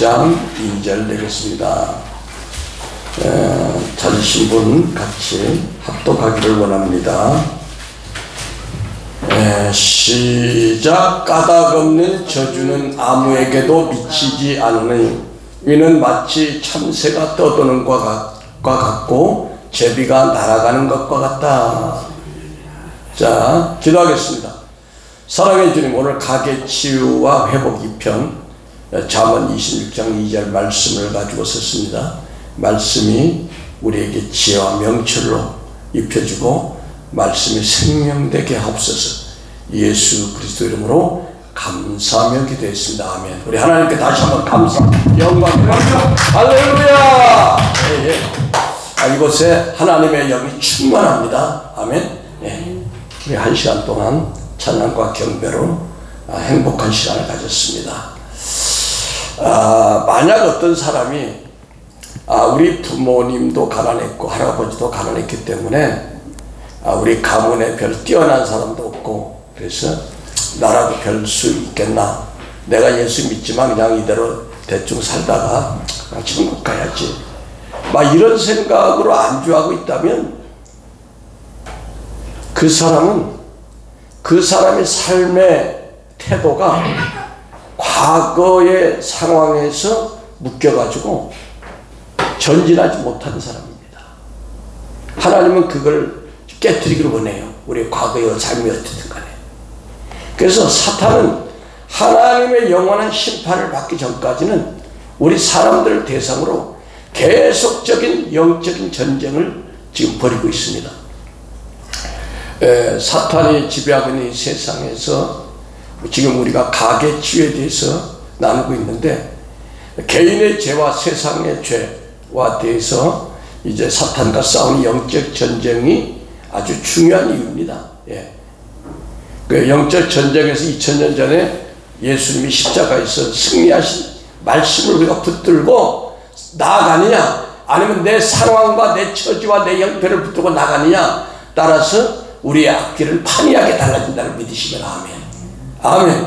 6장 2절 되겠습니다. 찾으신 분 같이 합독하기를 원합니다. 시작. 까닭없는 저주는 아무에게도 미치지 않으니 이는 마치 참새가 떠도는 것과 같고 제비가 날아가는 것과 같다. 자, 기도하겠습니다. 사랑의 주님, 오늘 가게 치유와 회복 2편 잠언 26장 2절 말씀을 가지고 섰습니다. 말씀이 우리에게 지혜와 명철로 입혀주고 말씀이 생명되게 하옵소서. 예수 그리스도 이름으로 감사하며 기도했습니다. 아멘. 우리 하나님께 다시 한번 감사, 영광, 할렐루야. 이곳에 하나님의 영이 충만합니다. 아멘. 우리 한 시간 동안 찬양과 경배로 행복한 시간을 가졌습니다. 만약 어떤 사람이 우리 부모님도 가난했고 할아버지도 가난했기 때문에 우리 가문에 별 뛰어난 사람도 없고 그래서 나라도 별 수 있겠나, 내가 예수 믿지만 그냥 이대로 대충 살다가 천국 가야지, 막 이런 생각으로 안주하고 있다면 그 사람은 그 사람의 삶의 태도가 과거의 상황에서 묶여가지고 전진하지 못하는 사람입니다. 하나님은 그걸 깨트리기를 원해요. 우리 과거의 삶이 어떻든 간에. 그래서 사탄은 하나님의 영원한 심판을 받기 전까지는 우리 사람들을 대상으로 계속적인 영적인 전쟁을 지금 벌이고 있습니다. 사탄이 지배하고 있는 이 세상에서 지금 우리가 가계 치유에 대해서 나누고 있는데, 개인의 죄와 세상의 죄와 대해서 이제 사탄과 싸우는 영적 전쟁이 아주 중요한 이유입니다. 그 영적 전쟁에서 2000년 전에 예수님이 십자가에서 승리하신 말씀을 우리가 붙들고 나아가느냐, 아니면 내 상황과 내 처지와 내 형편을 붙들고 나가느냐 따라서 우리의 앞길은 판이하게 달라진다는 믿으시면 아멘. 아멘.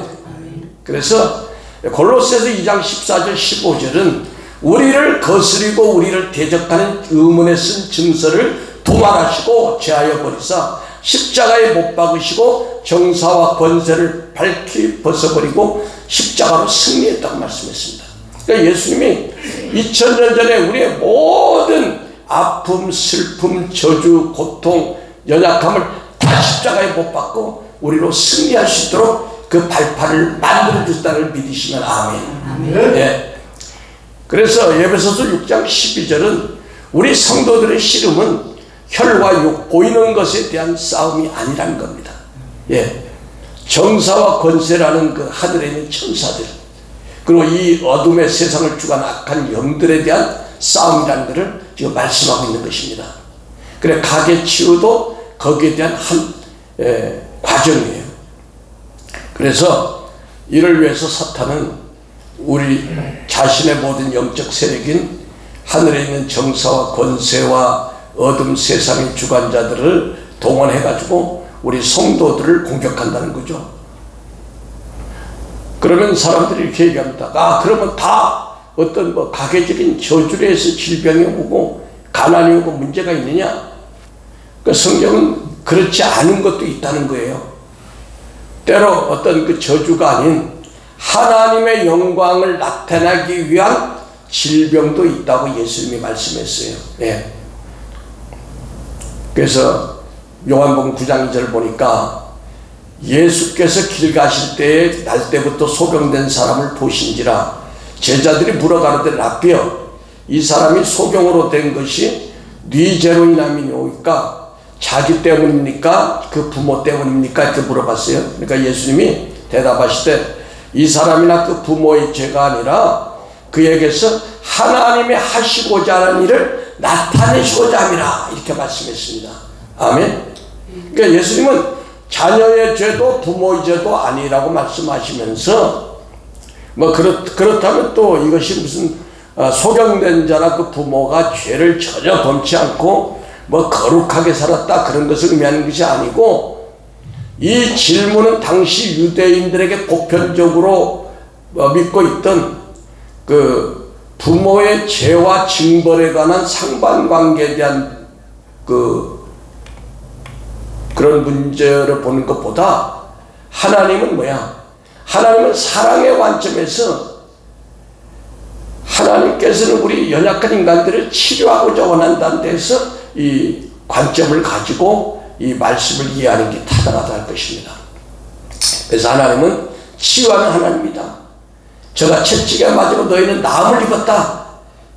그래서 골로새서 2장 14절 15절은 우리를 거스리고 우리를 대적하는 의문에 쓴 증서를 도말하시고 제하여 버리사 십자가에 못 박으시고 정사와 권세를 밝히 벗어버리고 십자가로 승리했다고 말씀했습니다. 그러니까 예수님이 2000년 전에 우리의 모든 아픔, 슬픔, 저주, 고통, 연약함을 다 십자가에 못 박고 우리로 승리할 수 있도록 그 발판을 만들어 주셨다는 믿으시면 아멘. 그래서 에베소서 6장 12절은 우리 성도들의 씨름은 혈과 육, 보이는 것에 대한 싸움이 아니라는 겁니다. 정사와 권세라는 그 하늘에 있는 천사들, 그리고 이 어둠의 세상을 주관 악한 영들에 대한 싸움이라는 것을 지금 말씀하고 있는 것입니다. 그래, 가계 치유도 거기에 대한 한 과정이에요. 그래서 이를 위해서 사탄은 우리 자신의 모든 영적 세력인 하늘에 있는 정사와 권세와 어둠 세상의 주관자들을 동원해가지고 우리 성도들을 공격한다는 거죠. 그러면 사람들이 이렇게 얘기합니다. 그러면 다 어떤 가계적인 저주로 해서 질병이 오고 가난이 오고 문제가 있느냐? 그 성경은 그렇지 않은 것도 있다는 거예요. 때로 어떤 그 저주가 아닌 하나님의 영광을 나타내기 위한 질병도 있다고 예수님이 말씀했어요. 그래서 요한복음 9장 2절 보니까 예수께서 길 가실 때에 날 때부터 소경된 사람을 보신지라 제자들이 물어가로되 라삐여, 이 사람이 소경으로 된 것이 네 죄로 인함이니까 자기 때문입니까? 그 부모 때문입니까? 이렇게 물어봤어요. 그러니까 예수님이 대답하시되 이 사람이나 그 부모의 죄가 아니라 그에게서 하나님이 하시고자 하는 일을 나타내시고자 함이라, 이렇게 말씀했습니다. 아멘. 그러니까 예수님은 자녀의 죄도 부모의 죄도 아니라고 말씀하시면서 그렇다면 또 이것이 무슨 소경된 자나 그 부모가 죄를 전혀 범치 않고 거룩하게 살았다 그런 것을 의미하는 것이 아니고, 이 질문은 당시 유대인들에게 보편적으로 믿고 있던 그 부모의 죄와 징벌에 관한 상반관계에 대한 그런 문제를 보는 것보다 하나님은 뭐야? 하나님은 사랑의 관점에서 하나님께서는 우리 연약한 인간들을 치료하고자 원한다는 데서 이 관점을 가지고 이 말씀을 이해하는 게 타당하다 할 것입니다. 그래서 하나님은 치유하는 하나님이다. 저가 채찍에 맞으고 너희는 나음을 입었다.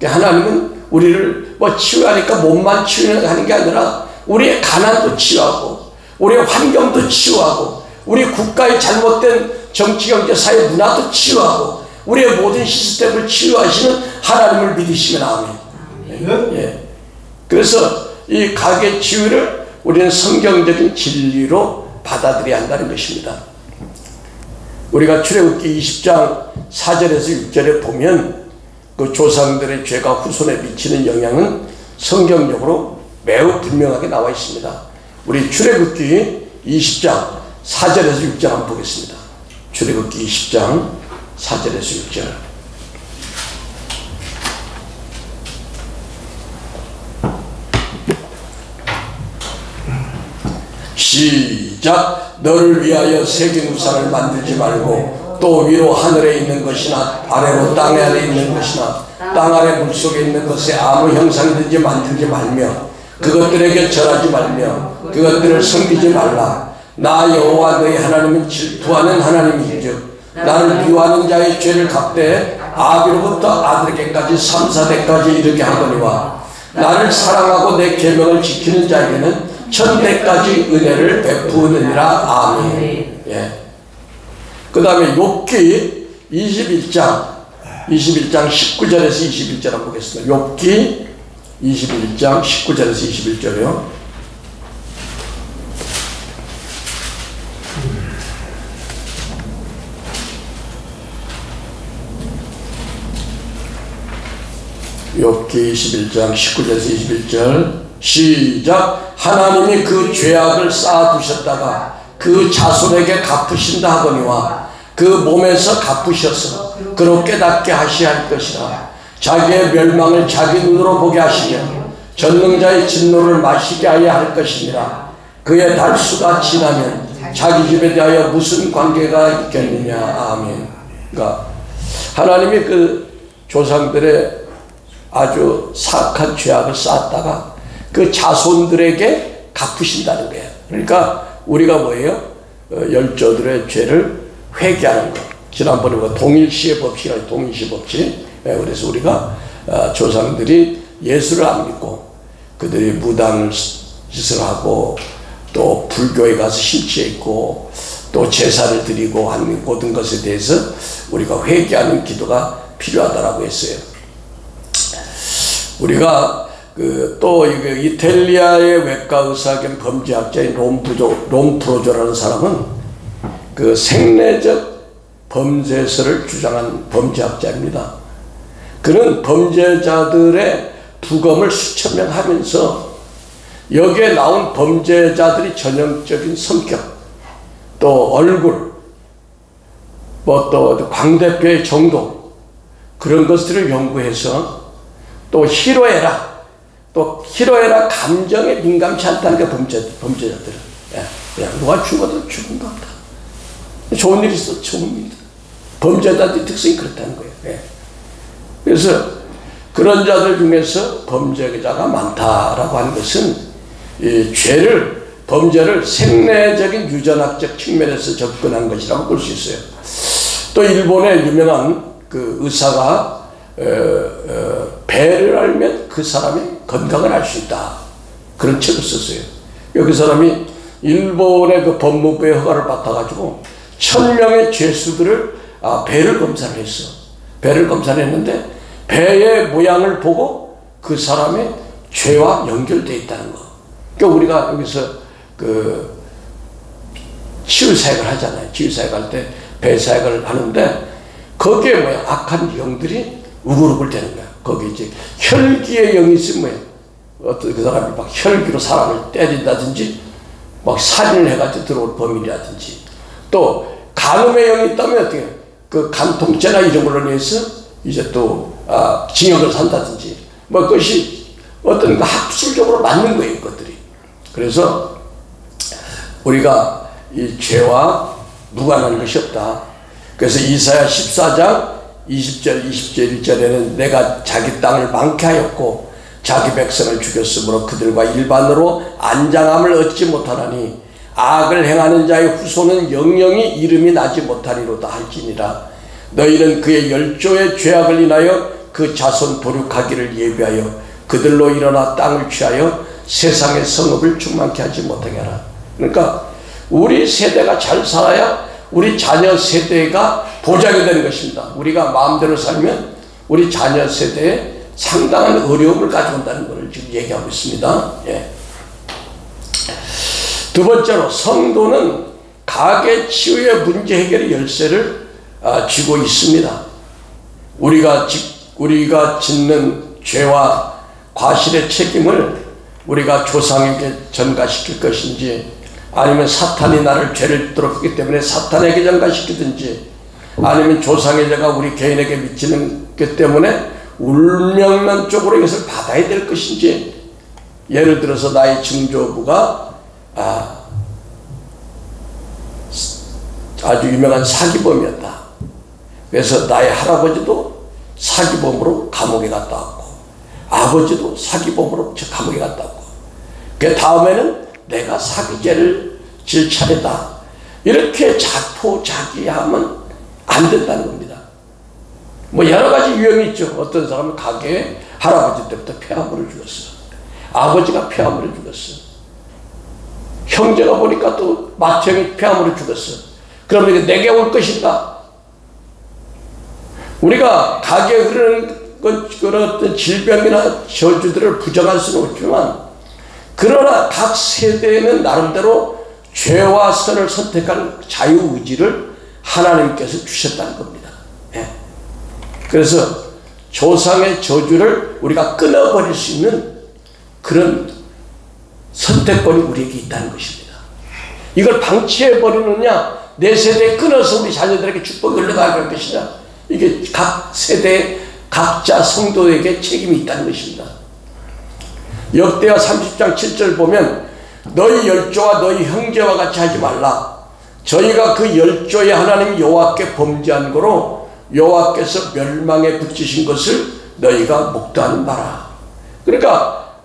하나님은 우리를 뭐 치유하니까 몸만 치유하는 게 아니라 우리의 가난도 치유하고 우리의 환경도 치유하고 우리 국가의 잘못된 정치, 경제, 사회, 문화도 치유하고 우리의 모든 시스템을 치유하시는 하나님을 믿으시면 아멘. 예. 그래서 이 가계 치유를 우리는 성경적인 진리로 받아들여야 한다는 것입니다. 우리가 출애굽기 20장 4절에서 6절에 보면 그 조상들의 죄가 후손에 미치는 영향은 성경적으로 매우 분명하게 나와 있습니다. 우리 출애굽기 20장 4절에서 6절 한번 보겠습니다. 출애굽기 20장 4절에서 6절. 시작. 너를 위하여 새긴 우상을 만들지 말고 또 위로 하늘에 있는 것이나 아래로 땅 아래 있는 것이나 땅 아래 물속에 있는 것에 아무 형상이든지 만들지 말며 그것들에게 절하지 말며 그것들을 섬기지 말라. 나 여호와 너희 하나님은 질투하는 하나님이즉 나를 미워하는 자의 죄를 갚되 아비로부터 아들에게까지 3, 4대까지 이르게 하거니와 나를 사랑하고 내 계명을 지키는 자에게는 천대까지 은혜를 베푸느니라. 아멘. 예. 그 다음에 욥기 21장 19절에서 21절 한번 보겠습니다. 욥기 21장 19절에서 21절이요. 욥기 21장 19절에서 21절 시작. 하나님이 그 죄악을 쌓아두셨다가 그 자손에게 갚으신다 하거니와 그 몸에서 갚으셔서 그로 깨닫게 하셔야 할 것이라. 자기의 멸망을 자기 눈으로 보게 하시며 전능자의 진노를 마시게 하여 할 것이니라. 그의 달수가 지나면 자기 집에 대하여 무슨 관계가 있겠느냐. 아멘. 그러니까 하나님이 그 조상들의 아주 사악한 죄악을 쌓았다가 그 자손들에게 갚으신다는 거예요. 그러니까 우리가 뭐예요? 열조들의 죄를 회개하는 것. 지난번에 동일시의 법칙이라고 동일시 법칙. 그래서 우리가 조상들이 예수를 안 믿고 그들이 무당 짓을 하고 또 불교에 가서 심취해 있고 또 제사를 드리고 하는 모든 것에 대해서 우리가 회개하는 기도가 필요하다라고 했어요. 우리가 또 이탈리아의 외과 의사 겸 범죄학자인 롬프로조라는 사람은 그 생내적 범죄설을 주장한 범죄학자입니다. 그는 범죄자들의 부검을 수천 명 하면서 여기에 나온 범죄자들이 전형적인 성격, 또 얼굴, 또 광대뼈의 정도, 그런 것들을 연구해서 또 희로애락, 감정에 민감치 않다는 게 범죄자들은. 그냥 누가 죽어도 죽은 것 같다. 좋은 일이 있어, 좋은 일이다. 범죄자들의 특성이 그렇다는 거예요. 그래서 그런 자들 중에서 범죄자가 많다라고 하는 것은 이 범죄를 생내적인 유전학적 측면에서 접근한 것이라고 볼 수 있어요. 또 일본의 유명한 그 의사가 배를 알면 그 사람이 건강을 알 수 있다. 그런 책을 썼어요. 그 사람이 일본의 그 법무부의 허가를 받아가지고 1000명의 죄수들을 배를 검사를 했어. 배를 검사를 했는데 배의 모양을 보고 그 사람의 죄와 연결되어 있다는 거. 그러니까 우리가 여기서 그 치유사역을 하잖아요. 치유사역 할 때 배사역을 하는데 거기에 뭐야? 악한 영들이 우글우글 되는 거야. 거기 이제 혈기의 영이 있으면 뭐야? 어떤 그 사람이 막 혈기로 사람을 때린다든지 막 살인을 해가지고 들어올 범인이라든지 또 간음의 영이 있다면 어떻게 그 간통죄나 이런 걸로 인해서 이제 또 징역을 산다든지 뭐 그것이 어떤 학술적으로 맞는 거예요, 이것들이. 그래서 우리가 이 죄와 무관한 것이 없다. 그래서 이사야 14장 20절 21절에는 내가 자기 땅을 망케하였고 자기 백성을 죽였으므로 그들과 일반으로 안장함을 얻지 못하나니 악을 행하는 자의 후손은 영영이 이름이 나지 못하리로다 할지니라. 너희는 그의 열조의 죄악을 인하여 그 자손 도륙하기를 예비하여 그들로 일어나 땅을 취하여 세상의 성읍을 충만케 하지 못하게 하라. 그러니까 우리 세대가 잘 살아야 우리 자녀 세대가 보장이 되는 것입니다. 우리가 마음대로 살면 우리 자녀 세대에 상당한 어려움을 가져온다는 것을 지금 얘기하고 있습니다. 예. 두 번째로 성도는 가계 치유의 문제 해결의 열쇠를 쥐고 있습니다. 우리가 짓는 죄와 과실의 책임을 우리가 조상에게 전가시킬 것인지, 아니면 사탄이 나를 죄를 짓도록 하기 때문에 사탄에게 전가시키든지, 아니면 조상의 죄가 우리 개인에게 미치는 것 때문에 울명난 쪽으로 이것을 받아야 될 것인지. 예를 들어서 나의 증조부가 아주 유명한 사기범이었다. 그래서 나의 할아버지도 사기범으로 감옥에 갔다 왔고, 아버지도 사기범으로 감옥에 갔다 왔고, 그 다음에는 내가 사기죄를 질 차례다. 이렇게 자포자기하면 안 된다는 겁니다. 뭐 여러 가지 유형이 있죠. 어떤 사람은 가게에 할아버지 때부터 폐암으로 죽었어. 아버지가 폐암으로 죽었어. 형제가 보니까 또 맏형이 폐암으로 죽었어. 그러면 내게 올 것인가? 우리가 가게에 흐르는 그런 어떤 질병이나 저주들을 부정할 수는 없지만, 그러나 각 세대에는 나름대로 죄와 선을 선택할 자유의지를 하나님께서 주셨다는 겁니다. 예. 그래서 조상의 저주를 우리가 끊어버릴 수 있는 그런 선택권이 우리에게 있다는 것입니다. 이걸 방치해버리느냐, 내 세대에 끊어서 우리 자녀들에게 축복이 흘러가게 할 것이냐, 이게 각 세대 각자 성도에게 책임이 있다는 것입니다. 역대하 30장 7절 보면 너희 열조와 너희 형제와 같이 하지 말라. 저희가 그 열조의 하나님 여호와께 범죄한 거로 여호와께서 멸망에 붙이신 것을 너희가 목도하는 바라. 그러니까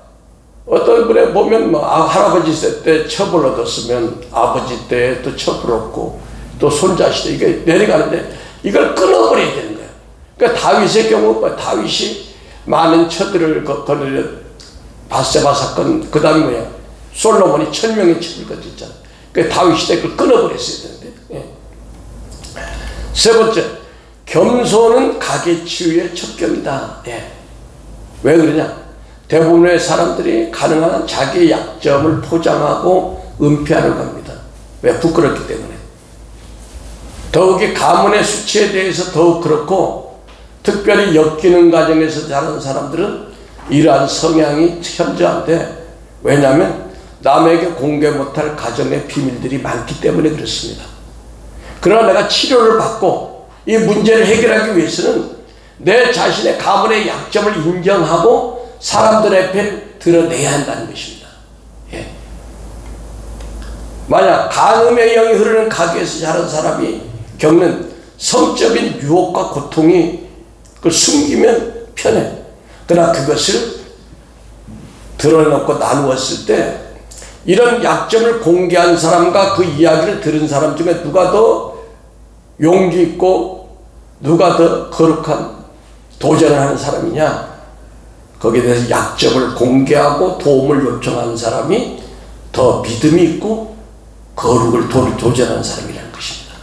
어떤 분에 보면 뭐 할아버지 때 처벌 얻었으면 아버지 때 또 처벌 얻고 또 손자 시대 이게 내려가는데 이걸 끊어버려야 되는 거예요. 그러니까 다윗의 경우 다윗이 많은 처들을 거느려 바세바 사건, 그 다음에 뭐야, 솔로몬이 1000명의 처를 거쳤잖아. 그러니까 다윗 시대 그걸 끊어버렸어야 되는데. 예. 세 번째, 겸손은 가계 치유의 첩경이다. 예. 왜 그러냐? 대부분의 사람들이 가능한 한 자기의 약점을 포장하고 은폐하려고 합니다. 왜? 부끄럽기 때문에. 더욱이 가문의 수치에 대해서 더욱 그렇고, 특별히 엮이는 과정에서 자란 사람들은 이러한 성향이 현저한데, 왜냐하면 남에게 공개 못할 가정의 비밀들이 많기 때문에 그렇습니다. 그러나 내가 치료를 받고 이 문제를 해결하기 위해서는 내 자신의 가문의 약점을 인정하고 사람들 앞에 드러내야 한다는 것입니다. 예. 만약 간음의 영이 흐르는 가게에서 자란 사람이 겪는 성적인 유혹과 고통이 그걸 숨기면 편해. 그러나 그것을 드러놓고 나누었을 때 이런 약점을 공개한 사람과 그 이야기를 들은 사람 중에 누가 더 용기 있고 누가 더 거룩한 도전을 하는 사람이냐, 거기에 대해서 약점을 공개하고 도움을 요청하는 사람이 더 믿음이 있고 거룩을 도전하는 사람이라는 것입니다.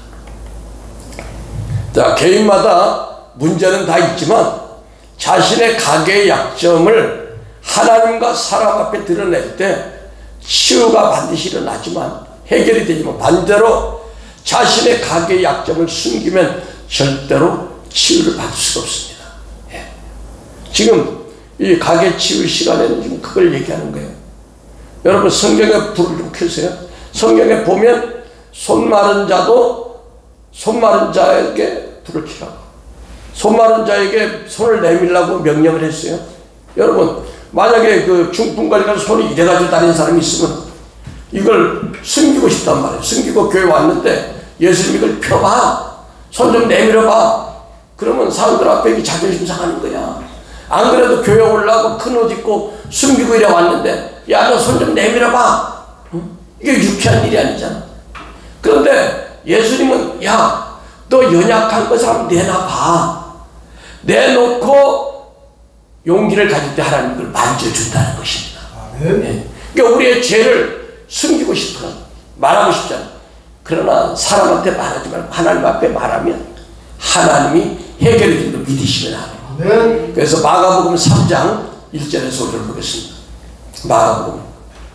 자, 개인마다 문제는 다 있지만 자신의 가계의 약점을 하나님과 사람 앞에 드러낼 때 치유가 반드시 일어나지만, 해결이 되지만 반대로 자신의 가계의 약점을 숨기면 절대로 치유를 받을 수가 없습니다. 예. 지금 이 가계 치유 시간에는 지금 그걸 얘기하는 거예요. 여러분 성경에 불을 좀 켜세요. 성경에 보면 손 마른 자도 손 마른 자에게 불을 켜라고. 손 마른 자에게 손을 내밀라고 명령을 했어요. 여러분, 만약에 그 중풍관리가 손이 이래가지고 다니는 사람이 있으면 이걸 숨기고 싶단 말이에요. 숨기고 교회 왔는데 예수님 이걸 펴봐. 손 좀 내밀어봐. 그러면 사람들 앞에 이게 자존심 상하는 거야. 안 그래도 교회 올라가고 큰 옷 입고 숨기고 이래 왔는데 야, 너 손 좀 내밀어봐. 이게 유쾌한 일이 아니잖아. 그런데 예수님은 야, 너 연약한 것을 한번 내놔봐. 내놓고 용기를 가질 때 하나님 그걸 만져준다는 것입니다. 네. 그러니까 우리의 죄를 숨기고 싶어, 말하고 싶잖아. 그러나 사람한테 말하지 말고 하나님 앞에 말하면 하나님이 해결해 준다고 믿으시면 합니다. 그래서 마가복음 3장 1절에서 5절 보겠습니다. 마가복음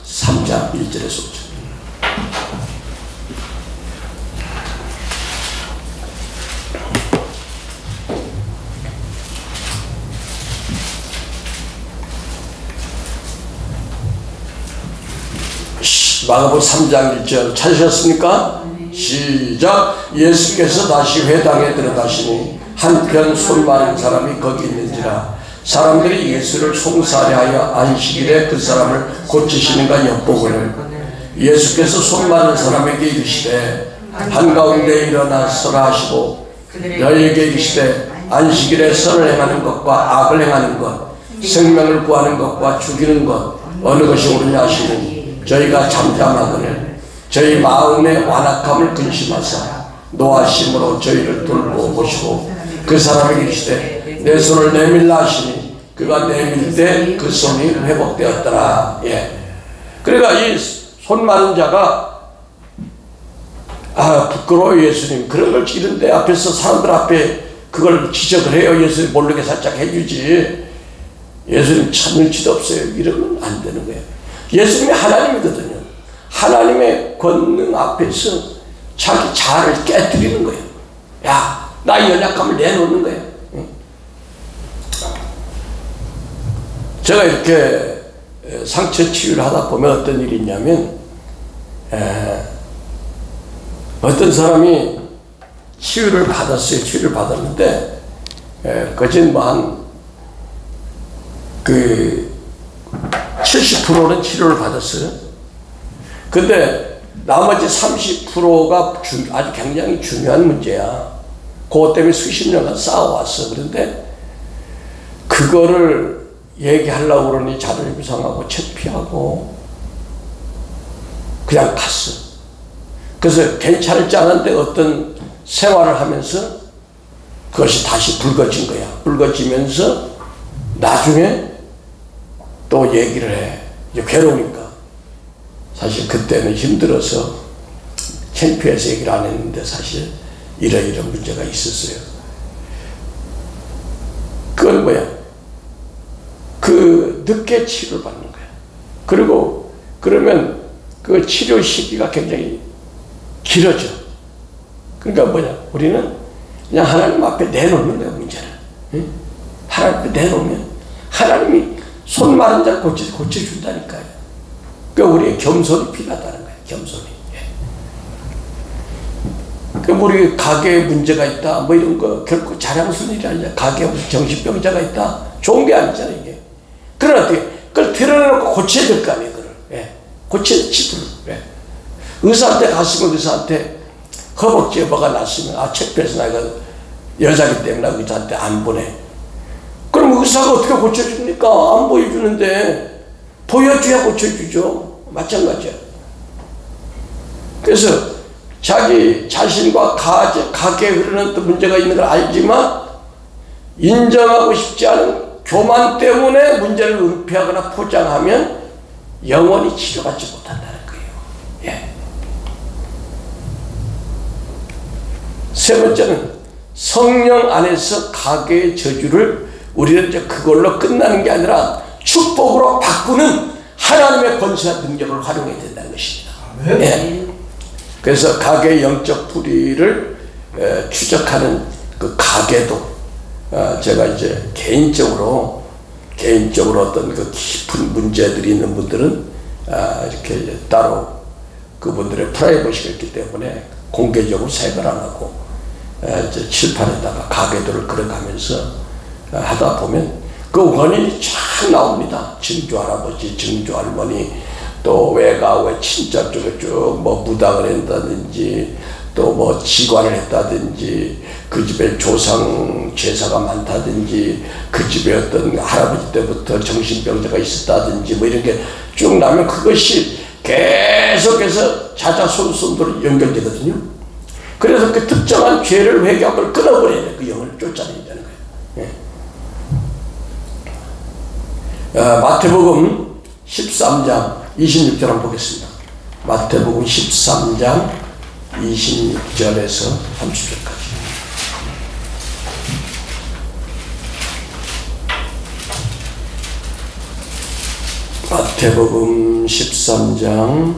3장 1절에서 5절. 마가복음 3장 1절 찾으셨습니까? 시작. 예수께서 다시 회당에 들어가시니 한편 손 마른 사람이 거기 있는지라 사람들이 예수를 송사하려 하여 안식일에 그 사람을 고치시는가 엿보거늘 예수께서 손 마른 사람에게 이르시되 한가운데 일어나 서라 하시고 너희에게 이르시되 안식일에 선을 행하는 것과 악을 행하는 것 생명을 구하는 것과 죽이는 것 어느 것이 옳으냐 하시니 저희가 잠잠하거늘 저희 마음의 완악함을 근심하사 노하심으로 저희를 돌보시고 그 사람에게 이르시되 내 손을 내밀라 하시니 그가 내밀 때 그 손이 회복되었더라. 예. 그러니까 이 손 마른 자가 부끄러워 예수님 그런 걸 이런데 앞에서 사람들 앞에 그걸 지적을 해요. 예수님 모르게 살짝 해주지. 예수님 참 눈치도 없어요. 이러면 안 되는 거예요. 예수님이 하나님이거든요. 하나님의 권능 앞에서 자기 자아를 깨뜨리는 거예요. 야, 나의 연약함을 내놓는 거예요. 제가 이렇게 상처 치유를 하다 보면 어떤 일이 있냐면 어떤 사람이 치유를 받았어요. 치유를 받았는데 거진 한 70%는 치료를 받았어요. 근데 나머지 30%가 아주 굉장히 중요한 문제야. 그것 때문에 수십 년간 쌓아왔어. 그런데 그거를 얘기하려고 그러니 자존심 상하고 창피하고 그냥 갔어. 그래서 괜찮을지 않았는데 어떤 생활을 하면서 그것이 다시 붉어진 거야. 붉어지면서 나중에 또 얘기를 해. 이제 괴로우니까. 사실 그때는 힘들어서 창피해서 얘기를 안 했는데 사실 이런 문제가 있었어요. 그건 뭐야? 그 늦게 치료를 받는 거야. 그리고 그러면 그 치료 시기가 굉장히 길어져. 그러니까 뭐냐? 우리는 그냥 하나님 앞에 내놓는 거야, 문제를. 응? 하나님 앞에 내놓으면 하나님이 손 마른 자를 고쳐준다니까요. 그러니까 우리의 겸손이 필요하다는 거예요. 겸손이. 그러니까 우리 가게에 문제가 있다, 뭐 이런 거 결코 자랑스러운 일이 아니야. 가게에 무슨 정신병자가 있다, 좋은 게 아니잖아 이게. 그러나 어떻게 그걸 드러내놓고 고쳐야 될 거 아니에요. 그걸. 고쳐야 치료를. 의사한테 갔으면 의사한테 허벅지 여파가 났으면 창피해서 내가 여자기 때문에 의사한테 안 보내. 그럼 의사가 어떻게 고쳐줍니까? 안 보여주는데 보여줘야 고쳐주죠. 마찬가지야. 그래서 자기 자신과 가게에 흐르는 또 문제가 있는 걸 알지만 인정하고 싶지 않은 교만 때문에 문제를 은폐하거나 포장하면 영원히 치료받지 못한다는 거예요. 예. 세 번째는 성령 안에서 가게의 저주를 우리는 이제 그걸로 끝나는 게 아니라 축복으로 바꾸는 하나님의 권세와 능력을 활용해야 된다는 것입니다. 예. 그래서 가게의 영적 뿌리를 추적하는 그 가게도 제가 이제 개인적으로 어떤 그 깊은 문제들이 있는 분들은 이렇게 따로 그분들의 프라이버시가 있기 때문에 공개적으로 사역을 안 하고 이제 칠판에다가 가계도를 걸어가면서 하다 보면 그 원인이 쫙 나옵니다. 증조 할아버지, 증조 할머니, 또 외가 친자 쪽에 쭉 뭐 무당을 한다든지 또 뭐 지관을 했다든지 그 집에 조상 제사가 많다든지 그 집에 어떤 할아버지 때부터 정신병자가 있었다든지 뭐 이런 게 쭉 나면 그것이 계속해서 자자손손으로 연결되거든요. 그래서 그 특정한 죄를 회개하고 끊어버려야 돼. 그 영을 쫓아내야 되는 거예요. 예. 마태복음 13장 26절 한번 보겠습니다. 마태복음 13장 26절에서 30절까지. 마태복음 13장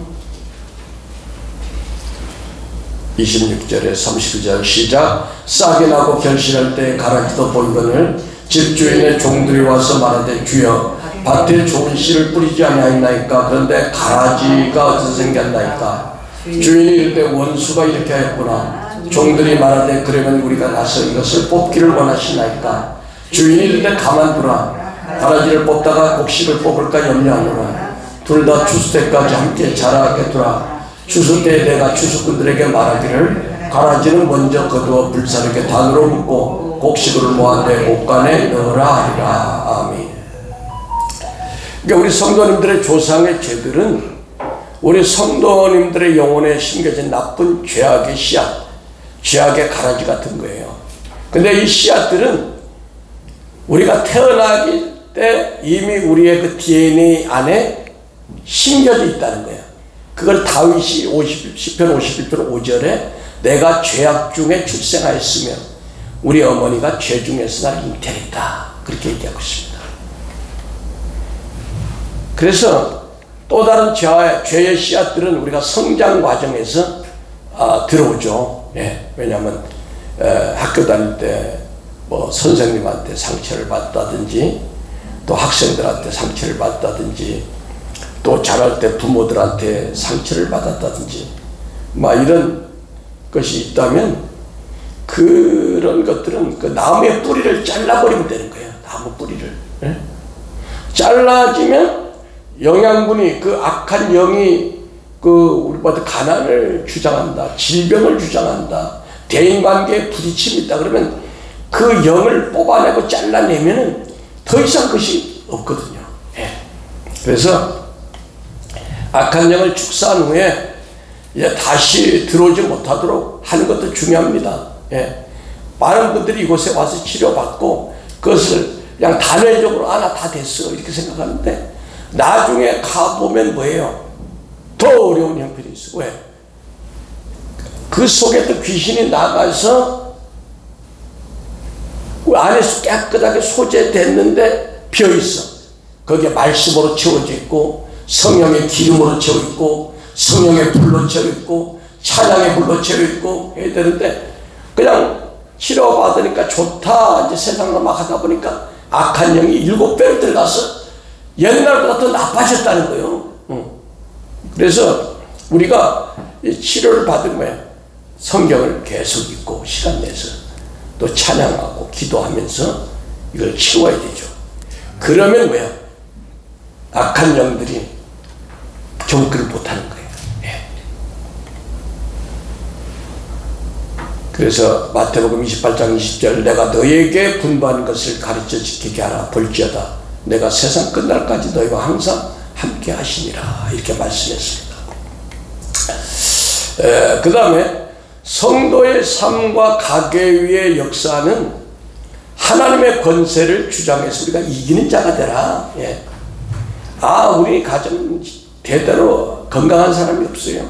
26절에 30절 시작. 싹이 나고 결실할 때 가라지도 보이거늘 집주인의 종들이 와서 말하되 주여 밭에 좋은 씨를 뿌리지 아니하였나이까. 그런데 가라지가 어디서 생겼나이까. 주인이 이르되 원수가 이렇게 하였구나. 종들이 말하되 그러면 우리가 나서 이것을 뽑기를 원하시나이까. 주인이 이르되 가만두라. 가라지를 뽑다가 곡식을 뽑을까 염려하노라. 둘 다 추수 때까지 함께 자라게 두라. 추수 때에 내가 추수꾼들에게 말하기를 가라지는 먼저 거두어 불사르게 단으로 묶고 곡식을 모아 내 옷간에 넣으라 하리라. 아멘. 그러니까 우리 성도님들의 조상의 죄들은 우리 성도님들의 영혼에 심겨진 나쁜 죄악의 씨앗, 죄악의 가라지 같은 거예요. 근데 이 씨앗들은 우리가 태어나기 때 이미 우리의 그 DNA 안에 심겨져 있다는 거예요. 그걸 다윗이 10편 51편 5절에 내가 죄악 중에 출생하였으며 우리 어머니가 죄 중에서 날 잉태했다. 그렇게 얘기하고 있습니다. 그래서 또 다른 죄의 씨앗들은 우리가 성장 과정에서 들어오죠. 예, 왜냐하면 학교 다닐 때 뭐 선생님한테 상처를 받다든지 또 학생들한테 상처를 받다든지 또 자랄 때 부모들한테 상처를 받았다든지 막 이런 것이 있다면 그런 것들은 그 나무의 뿌리를 잘라버리면 되는 거예요. 나무 뿌리를. 예? 잘라지면 영양분이 그 악한 영이 그 우리한테 가난을 주장한다, 질병을 주장한다, 대인관계에 부딪힘이 있다 그러면 그 영을 뽑아내고 잘라내면은 더 이상 것이 없거든요. 예. 그래서 악한 영을 축사한 후에 이제 다시 들어오지 못하도록 하는 것도 중요합니다. 예. 많은 분들이 이곳에 와서 치료받고 그것을 그냥 단회적으로 나 다 됐어 이렇게 생각하는데 나중에 가보면 뭐예요? 더 어려운 형편이 있어. 왜? 그 속에 또 귀신이 나가서 그 안에서 깨끗하게 소재됐는데 비어있어. 거기에 말씀으로 채워져 있고 성령의 기름으로 채워 있고 성령의 불로 채워 있고 찬양의 불로 채워 있고 해야 되는데 그냥 치료받으니까 좋다 이제 세상으로 막 하다 보니까 악한 영이 7배로 들어가서 옛날보다 더 나빠졌다는 거예요. 그래서 우리가 치료를 받은 거야. 성경을 계속 읽고 시간 내서 또 찬양하고 기도하면서 이걸 치워야 되죠. 그러면 뭐야? 악한 영들이 경기를 못하는 거예요. 예. 그래서 마태복음 28장 20절 내가 너에게 분부한 것을 가르쳐 지키게 하라. 볼지어다 내가 세상 끝날까지 너희와 항상 함께 하시니라. 이렇게 말씀했습니다. 그 다음에 성도의 삶과 가계위의 역사는 하나님의 권세를 주장해서 우리가 이기는 자가 되라. 예. 우리 가정은 대대로 건강한 사람이 없어요.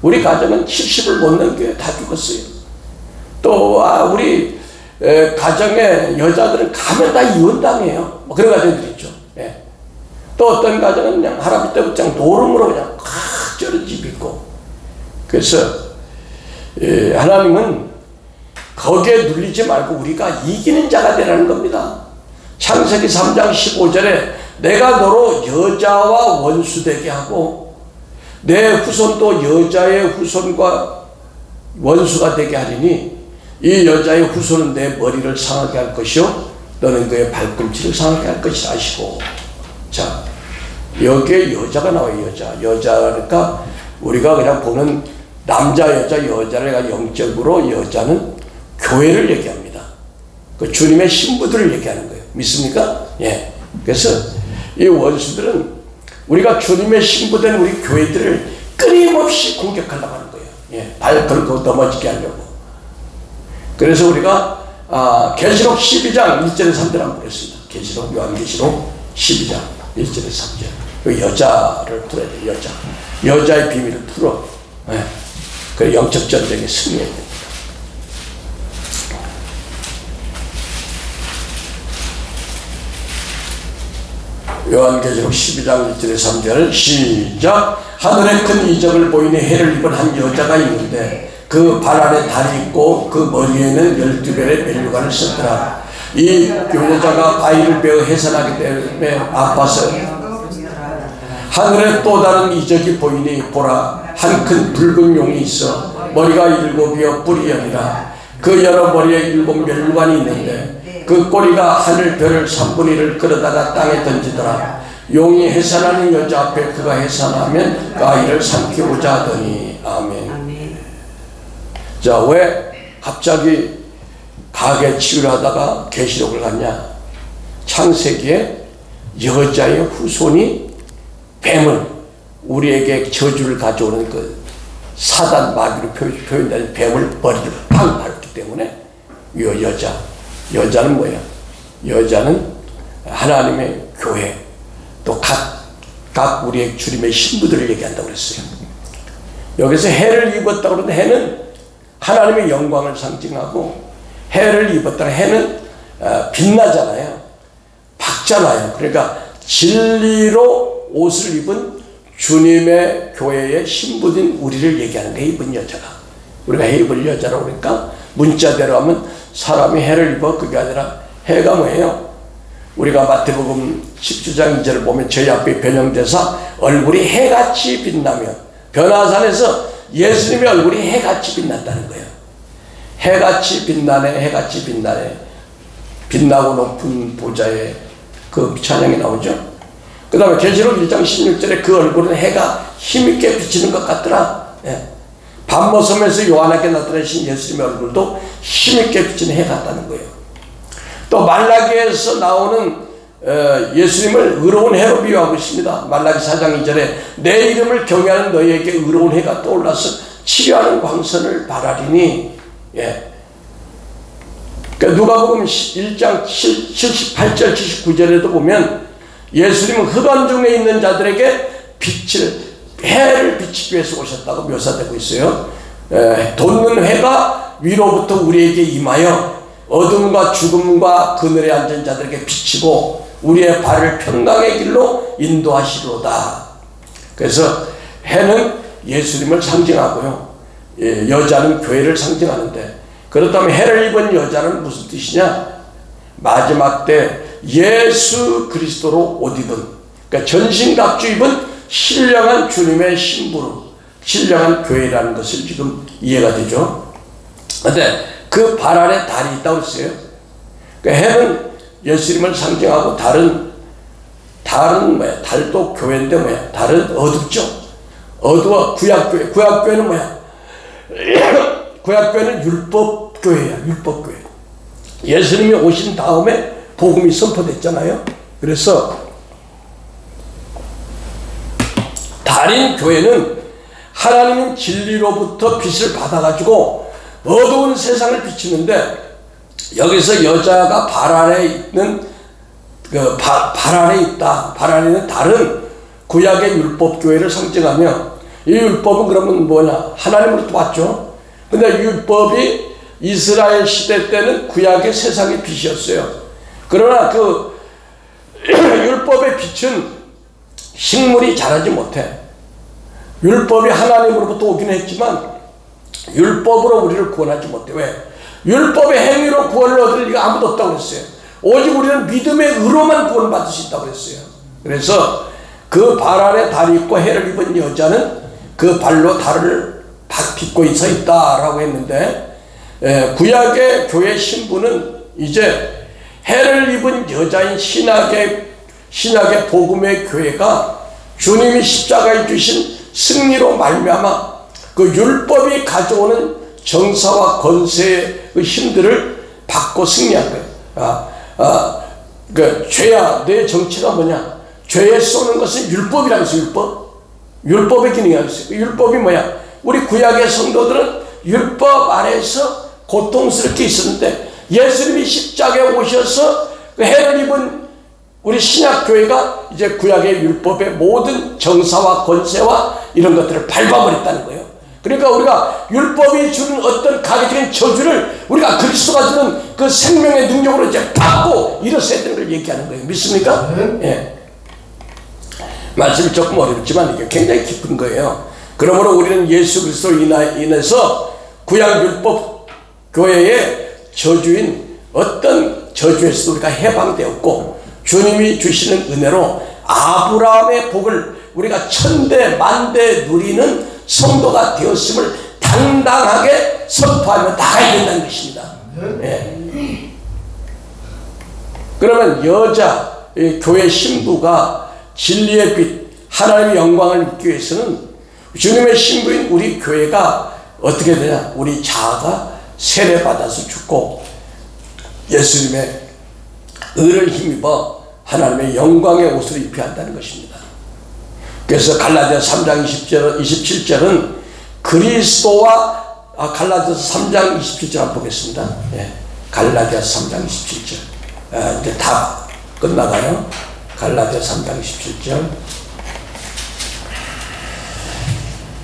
우리 가정은 70을 못 넘겨요. 다 죽었어요. 또 우리 가정의 여자들은 가면 다 이혼당해요. 뭐 그런 가정들이 있죠. 예. 또 어떤 가정은 그냥 할아버지 때부터 그냥 노름으로 그냥 꽉 쩔은 집이 있고. 그래서 하나님은 거기에 눌리지 말고 우리가 이기는 자가 되라는 겁니다. 창세기 3장 15절에 내가 너로 여자와 원수되게 하고 내 후손도 여자의 후손과 원수가 되게 하리니 이 여자의 후손은 내 머리를 상하게 할 것이요 너는 그의 발꿈치를 상하게 할 것이라 하시고. 자, 여기에 여자가 나와요. 여자니까 우리가 그냥 보는 남자 여자를 영적으로 여자는 교회를 얘기합니다. 그 주님의 신부들을 얘기하는 거예요. 믿습니까? 예. 그래서 이 원수들은 우리가 주님의 신부된 우리 교회들을 끊임없이 공격하려고 하는 거예요. 예. 발 걸고 넘어지게 하려고. 그래서 우리가 계시록 12장 1절에 3절 한번 보겠습니다. 요한계시록 12장 1절에 3절. 그 여자를 풀어야 돼요. 여자의 비밀을 풀어. 예. 그 영적 전쟁에 승리해야 됩니다. 요한계시록 12장 1절에 3절 시작. 하늘에 큰 이적을 보이는 해를 입은 한 여자가 있는데 그 발 안에 달이 있고 그 머리에는 12별의 멜류관을 썼더라. 이 여자가 바위를 베어 해산하기 때문에 아파서 하늘에 또 다른 이적이 보이니 보라 한 큰 붉은 용이 있어 머리가 7이요 뿔이 0이라. 그 여러 머리에 7 멸관이 있는데 그 꼬리가 하늘 별을 3분의 1을 끌어다가 땅에 던지더라. 용이 해산하는 여자 앞에 그가 해산하면 그 아이를 삼키고자 하더니. 아멘. 자, 왜 갑자기 가게 치유를 하다가 계시록을 갔냐? 창세기에 여자의 후손이 뱀을, 우리에게 저주를 가져오는 그 사단 마귀로 표현되는 뱀을 머리를 팡 밟기 때문에 여자는 뭐야? 여자는 하나님의 교회, 또 각 우리의 주님의 신부들을 얘기한다고 그랬어요. 여기서 해를 입었다고 그러는데 해는 하나님의 영광을 상징하고, 해를 입었다는 해는 빛나잖아요. 밝잖아요. 그러니까 진리로 옷을 입은 주님의 교회의 신부인 우리를 얘기하는 거예요. 입은 여자가. 우리가 해 입을 여자라고 그러니까 문자대로 하면 사람이 해를 입어. 그게 아니라 해가 뭐예요? 우리가 마태복음 19장 2절을 보면 저희 앞에 변형대사 얼굴이 해같이 빛나며, 변화산에서 예수님의 얼굴이 해같이 빛났다는 거예요. 해같이 빛나네, 해같이 빛나네. 빛나고 높은 보좌에 그 찬양이 나오죠. 그 다음에 계시록 1장 16절에 그 얼굴은 해가 힘있게 비치는 것 같더라. 예. 밤모섬에서 요한에게 나타나신 예수님의 얼굴도 힘있게 비치는 해 같다는 거예요. 또 말라기에서 나오는 예수님을 의로운 해로 비유하고 있습니다. 말라기 4장 2절에 내 이름을 경외하는 너희에게 의로운 해가 떠올라서 치료하는 광선을 발하리니. 예. 그러니까 누가복음 1장 78절 79절에도 보면 예수님은 흑암 중에 있는 자들에게 해를 비치기 위해서 오셨다고 묘사되고 있어요. 돋는 해가 위로부터 우리에게 임하여 어둠과 죽음과 그늘에 앉은 자들에게 비치고 우리의 발을 평강의 길로 인도하시로다. 그래서 해는 예수님을 상징하고요, 여자는 교회를 상징하는데, 그렇다면 해를 입은 여자는 무슨 뜻이냐? 마지막 때 예수 그리스도로 옷 입은, 그러니까 전신갑주 입은 신령한 주님의 신부로, 신령한 교회라는 것을 지금 이해가 되죠. 그런데 그 발 안에 달이 있다고 했어요. 그러니까 해는 예수님을 상징하고 달은 뭐야? 달도 교회인데 뭐야? 달은 어둡죠. 어두워. 구약교회. 구약교회는 뭐야? 구약교회는 율법교회야. 율법교회. 예수님이 오신 다음에 복음이 선포됐잖아요. 그래서 달인 교회는 하나님은 진리로부터 빛을 받아가지고 어두운 세상을 비치는데, 여기서 여자가 발 안에 있는 발 안에 있다. 발 안에 있는 달은 구약의 율법교회를 상징하며, 이 율법은 그러면 뭐냐? 하나님으로부터 왔죠. 근데 율법이 이스라엘 시대 때는 구약의 세상의 빛이었어요. 그러나 그 율법의 빛은 식물이 자라지 못해. 율법이 하나님으로부터 오긴 했지만 율법으로 우리를 구원하지 못해. 왜? 율법의 행위로 구원을 얻을 리가 아무도 없다고 그랬어요. 오직 우리는 믿음의 의로만 구원을 받을 수 있다고 그랬어요. 그래서 그 발 안에 달이 있고 해를 입은 여자는 그 발로 달을 딛고 서 있다라고 했는데, 구약의 교회 신부는 이제 해를 입은 여자인 신약의 복음의 교회가 주님이 십자가에 주신 승리로 말미암아 그 율법이 가져오는 정사와 권세의 힘들을 받고 승리한 거예요. 그 죄야, 내 정체가 뭐냐? 죄에 쏘는 것은 율법이라고 해서 율법의 기능이라고 했어요. 율법이 뭐야? 우리 구약의 성도들은 율법 아래에서 고통스럽게 있었는데 예수님이 십자가에 오셔서 그 해를 입은 우리 신약교회가 이제 구약의 율법의 모든 정사와 권세와 이런 것들을 밟아버렸다는 거예요. 그러니까 우리가 율법이 주는 어떤 가계적인 저주를 우리가 그리스도가 주는 그 생명의 능력으로 이제 받고 일어서야 되는 걸 얘기하는 거예요. 믿습니까? 예. 말씀이 조금 어렵지만 이게 굉장히 깊은 거예요. 그러므로 우리는 예수 그리스도로 인해서 구약 율법 교회의 저주인 어떤 저주에서도 우리가 해방되었고 주님이 주시는 은혜로 아브라함의 복을 우리가 천대 만대 누리는 성도가 되었음을 당당하게 선포하며 나가야 된다는 것입니다. 예. 그러면 여자 교회 신부가 진리의 빛 하나님의 영광을 입기 위해서는 주님의 신부인 우리 교회가 어떻게 되냐? 우리 자아가 세례받아서 죽고 예수님의 의를 힘입어 하나님의 영광의 옷을 입혀야 한다는 것입니다. 그래서 갈라디아서 3장 27절은 그리스도와 갈라디아서 3장 27절 한번 보겠습니다. 예. 갈라디아서 3장 27절 이제 다 끝나가요. 갈라디아서 3장 27절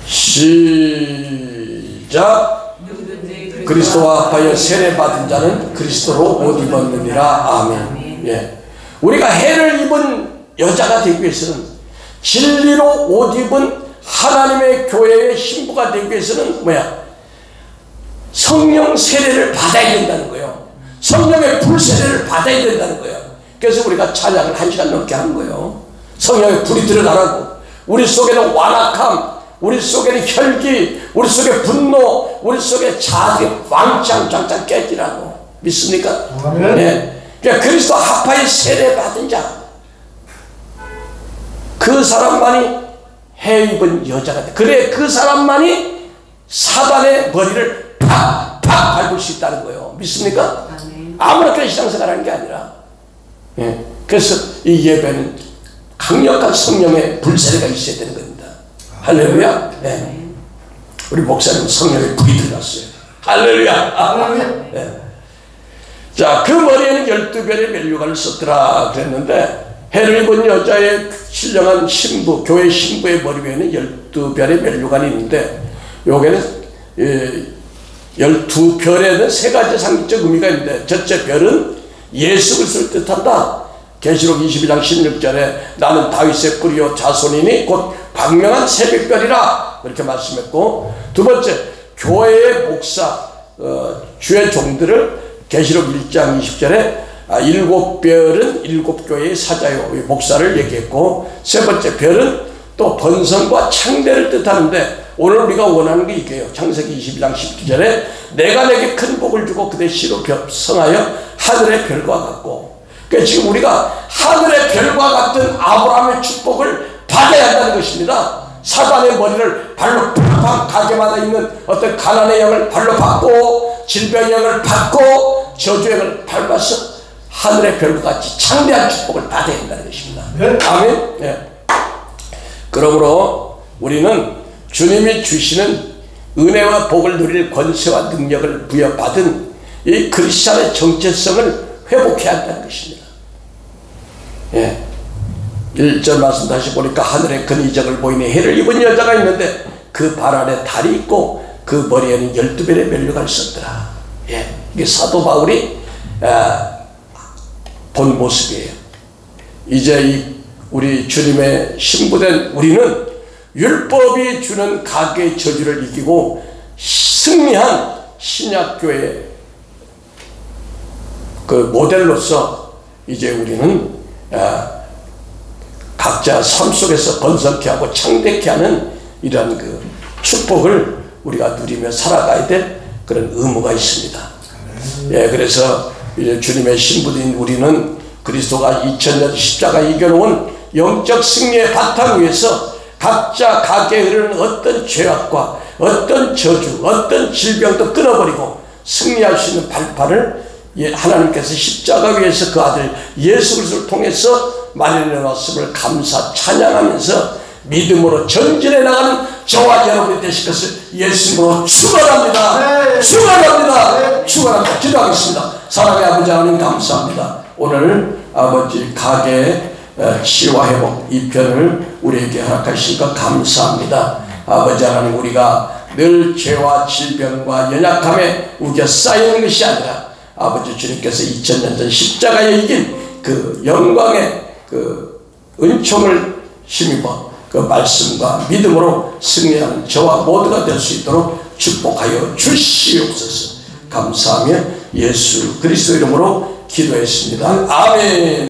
시작. 그리스도와 합하여 세례받은 자는 그리스도로 옷 입었느니라. 아멘. 예. 우리가 해를 입은 여자가 되기 위해서는 진리로 옷 입은 하나님의 교회의 신부가 되기 위해서는 뭐야? 성령 세례를 받아야 된다는 거예요. 성령의 불세례를 받아야 된다는 거예요. 그래서 우리가 찬양을 1시간 넘게 하는 거예요. 성령의 불이 들어가라고. 우리 속에는 완악함, 우리 속에는 혈기, 우리 속에 분노, 우리 속에 자아들이 왕창 깨지라고. 믿습니까? 네. 그러니까 그리스도 합하여 세례 받은 자, 그 사람만이 해 입은 여자가 돼. 그래, 그 사람만이 사단의 머리를 팍 밟을 수 있다는 거예요. 믿습니까? 아무렇게나 신앙생활하는 게 아니라. 예. 그래서 이 예배는 강력한 성령의 불세례가 있어야 되는 겁니다. 할렐루야. 네. 우리 목사님 성령의 불이 들어갔어요. 할렐루야. 네. 자, 그 머리에는 12별의 면류관을 썼더라 그랬는데 해를 입은 여자의 신령한 신부, 교회 신부의 머리 위에는 12별의 면류관이 있는데 요게는 12별에는 세 가지 상징적 의미가 있는데 첫째 별은 예수 그리스도를 뜻한다. 계시록 22장 16절에 나는 다윗의 뿌리요 자손이니 곧 광명한 새벽별이라 이렇게 말씀했고, 두 번째 교회의 목사 주의 종들을 계시록 1장 20절에 7별은 7교회의 사자요 목사를 얘기했고, 세 번째 별은 또 번성과 창대를 뜻하는데 오늘 우리가 원하는 게 이게요. 창세기 22장 19절에 내가 내게 큰 복을 주고 그대 씨로 성하여 하늘의 별과 같고, 그러니까 지금 우리가 하늘의 별과 같은 아브라함의 축복을 받아야 한다는 것입니다. 사단의 머리를 발로 팍팍 가게마다 있는 어떤 가난의 영을 발로 받고 질병의 영을 받고 저주의 영을 밟아서 하늘의 별과 같이 창대한 축복을 받아야 한다는 것입니다. 아멘. 네. 그러므로 우리는 주님이 주시는 은혜와 복을 누릴 권세와 능력을 부여받은 이 크리스찬의 정체성을 회복해야 한다는 것입니다. 예. 1절 말씀 다시 보니까 하늘에 큰 이적을 보이니 해를 입은 여자가 있는데 그 발 아래 달이 있고 그 머리에는 12별의 면류관을 썼더라. 예. 이게 사도 바울이 본 모습이에요. 이제 우리 주님의 신부된 우리는 율법이 주는 가계의 저주를 이기고 승리한 신약교회의 그 모델로서 이제 우리는 각자 삶 속에서 번성케 하고 창대케 하는 이러한 그 축복을 우리가 누리며 살아가야 될 그런 의무가 있습니다. 예, 그래서 이제 주님의 신부인 우리는 그리스도가 2000년 십자가 이겨놓은 영적 승리의 바탕 위에서 각자 가게에 흐르는 어떤 죄악과 어떤 저주, 어떤 질병도 끊어버리고 승리할 수 있는 발판을 하나님께서 십자가 위에서 그 아들 예수 그리스도를 통해서 마련해 놨음을 감사 찬양하면서 믿음으로 전진해 나가는 저와 여러분이 되실 것을 예수님으로 축원합니다. 축원합니다. 축원합니다. 기도하겠습니다. 사랑의 아버지 하나님 감사합니다. 오늘 아버지 가게 치유와 회복 이 편을 우리에게 허락하시니까 감사합니다. 아버지 하나님, 우리가 늘 죄와 질병과 연약함에 우겨 쌓이는 것이 아니라 아버지 주님께서 2000년 전 십자가에 이긴 그 영광의 그 은총을 힘입어 그 말씀과 믿음으로 승리하는 저와 모두가 될 수 있도록 축복하여 주시옵소서. 감사하며 예수 그리스도 이름으로 기도했습니다. 아멘.